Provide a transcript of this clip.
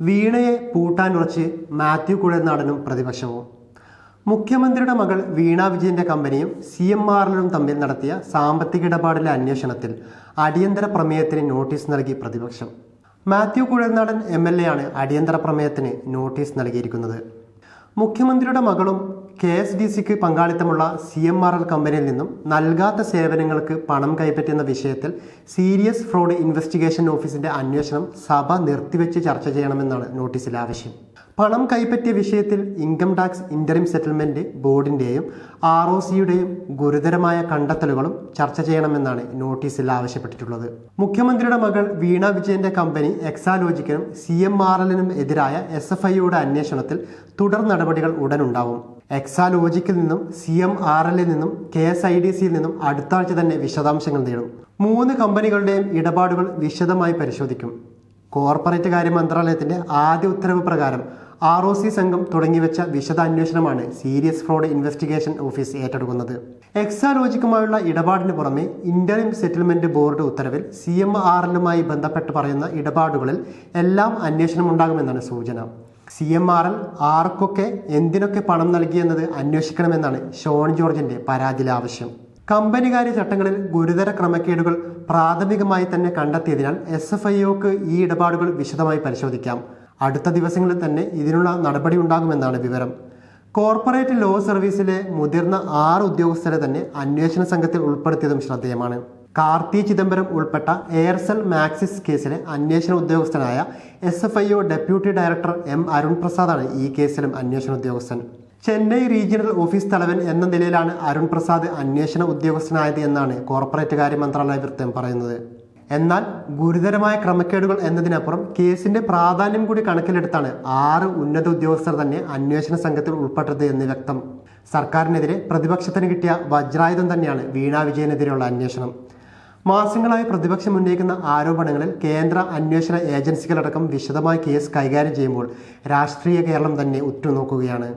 വീണയെ പൂട്ടാനുറച്ച് മാത്യു കുഴൽനാടനും പ്രതിപക്ഷവും. മുഖ്യമന്ത്രിയുടെ മകൾ വീണ വിജയന്റെ കമ്പനിയും CMRLനും തമ്മിൽ നടത്തിയ സാമ്പത്തിക ഇടപാടിലെ അന്വേഷണത്തിൽ അടിയന്തര പ്രമേയത്തിന് നോട്ടീസ് നൽകി പ്രതിപക്ഷം. മാത്യു കുഴൽനാടൻ MLA ആണ് അടിയന്തര പ്രമേയത്തിന് നോട്ടീസ് നൽകിയിരിക്കുന്നത്. മുഖ്യമന്ത്രിയുടെ മകളും KSDCക്ക് പങ്കാളിത്തമുള്ള CMRL കമ്പനിയിൽ നിന്നും നൽകാത്ത സേവനങ്ങൾക്ക് പണം കൈപ്പറ്റുന്ന വിഷയത്തിൽ സീരിയസ് ഫ്രോഡ് ഇൻവെസ്റ്റിഗേഷൻ ഓഫീസിന്റെ അന്വേഷണം സഭ നിർത്തിവെച്ച് ചർച്ച ചെയ്യണമെന്നാണ് നോട്ടീസിൽ ആവശ്യം. പണം കൈപ്പറ്റിയ വിഷയത്തിൽ ഇൻകം ടാക്സ് ഇന്ററിം സെറ്റിൽമെന്റ് ബോർഡിന്റെയും ROCയുടെയും ഗുരുതരമായ കണ്ടെത്തലുകളും ചർച്ച ചെയ്യണമെന്നാണ് നോട്ടീസിൽ ആവശ്യപ്പെട്ടിട്ടുള്ളത്. മുഖ്യമന്ത്രിയുടെ മകൾ വീണ വിജയന്റെ കമ്പനി എക്സാലോജിക്കിനും CMRLനും എതിരായ SFIയുടെ അന്വേഷണത്തിൽ തുടർ നടപടികൾ ഉടനുണ്ടാവും. എക്സാലോജിക്കിൽ നിന്നും CMRLൽ നിന്നും KSIDCയിൽ നിന്നും അടുത്ത ആഴ്ച തന്നെ വിശദാംശങ്ങൾ നേടും. 3 കമ്പനികളുടെയും ഇടപാടുകൾ വിശദമായി പരിശോധിക്കും. കോർപ്പറേറ്റ് കാര്യ മന്ത്രാലയത്തിന്റെ ആദ്യ ഉത്തരവ് പ്രകാരം ROC സംഘം തുടങ്ങിവെച്ച വിശദാന്വേഷണമാണ് സീരിയസ് ഫ്രോഡ് ഇൻവെസ്റ്റിഗേഷൻ ഓഫീസ് ഏറ്റെടുക്കുന്നത്. എക്സാലോജിക്കുമായുള്ള ഇടപാടിന് പുറമെ ഇന്ററിം സെറ്റിൽമെന്റ് ബോർഡ് ഉത്തരവിൽ CMRLുമായി ബന്ധപ്പെട്ട് പറയുന്ന ഇടപാടുകളിൽ എല്ലാം അന്വേഷണം ഉണ്ടാകുമെന്നാണ് സൂചന. CMRL ആർക്കൊക്കെ എന്തിനൊക്കെ പണം നൽകിയെന്നത് അന്വേഷിക്കണമെന്നാണ് ഷോൺ ജോർജിന്റെ പരാതിയിലെ ആവശ്യം. കമ്പനികാര്യ ചട്ടങ്ങളിൽ ഗുരുതര ക്രമക്കേടുകൾ പ്രാഥമികമായി തന്നെ കണ്ടെത്തിയതിനാൽ SFIOക്ക് ഈ ഇടപാടുകൾ വിശദമായി പരിശോധിക്കാം. അടുത്ത ദിവസങ്ങളിൽ തന്നെ ഇതിനുള്ള നടപടി ഉണ്ടാകുമെന്നാണ് വിവരം. കോർപ്പറേറ്റ് ലോ സർവീസിലെ മുതിർന്ന 6 ഉദ്യോഗസ്ഥരെ തന്നെ അന്വേഷണ സംഘത്തിൽ ഉൾപ്പെടുത്തിയതും ശ്രദ്ധേയമാണ്. കാർത്തി ചിദംബരം ഉൾപ്പെട്ട എയർസെൽ മാക്സിസ് കേസിലെ അന്വേഷണ ഉദ്യോഗസ്ഥനായ SFIO deputy director M Arun പ്രസാദാണ് ഈ കേസിലും അന്വേഷണ ഉദ്യോഗസ്ഥൻ. ചെന്നൈ റീജിയണൽ ഓഫീസ് തലവൻ എന്ന നിലയിലാണ് അരുൺ പ്രസാദ് അന്വേഷണ ഉദ്യോഗസ്ഥനായത് എന്നാണ് കോർപ്പറേറ്റ് കാര്യ മന്ത്രാലയ വൃത്തം പറയുന്നത്. എന്നാൽ ഗുരുതരമായ ക്രമക്കേടുകൾ എന്നതിനപ്പുറം കേസിന്റെ പ്രാധാന്യം കൂടി കണക്കിലെടുത്താണ് 6 ഉന്നത ഉദ്യോഗസ്ഥർ തന്നെ അന്വേഷണ സംഘത്തിൽ ഉൾപ്പെട്ടത് എന്ന് വ്യക്തം. സർക്കാരിനെതിരെ പ്രതിപക്ഷത്തിന് കിട്ടിയ വജ്രായുധം തന്നെയാണ് വീണ വിജയനെതിരെയുള്ള അന്വേഷണം. മാസങ്ങളായി പ്രതിപക്ഷം ഉന്നയിക്കുന്ന ആരോപണങ്ങളിൽ കേന്ദ്ര അന്വേഷണ ഏജൻസികളടക്കം വിശദമായി കേസ് കൈകാര്യം ചെയ്യുമ്പോൾ രാഷ്ട്രീയ കേരളം തന്നെ ഉറ്റുനോക്കുകയാണ്.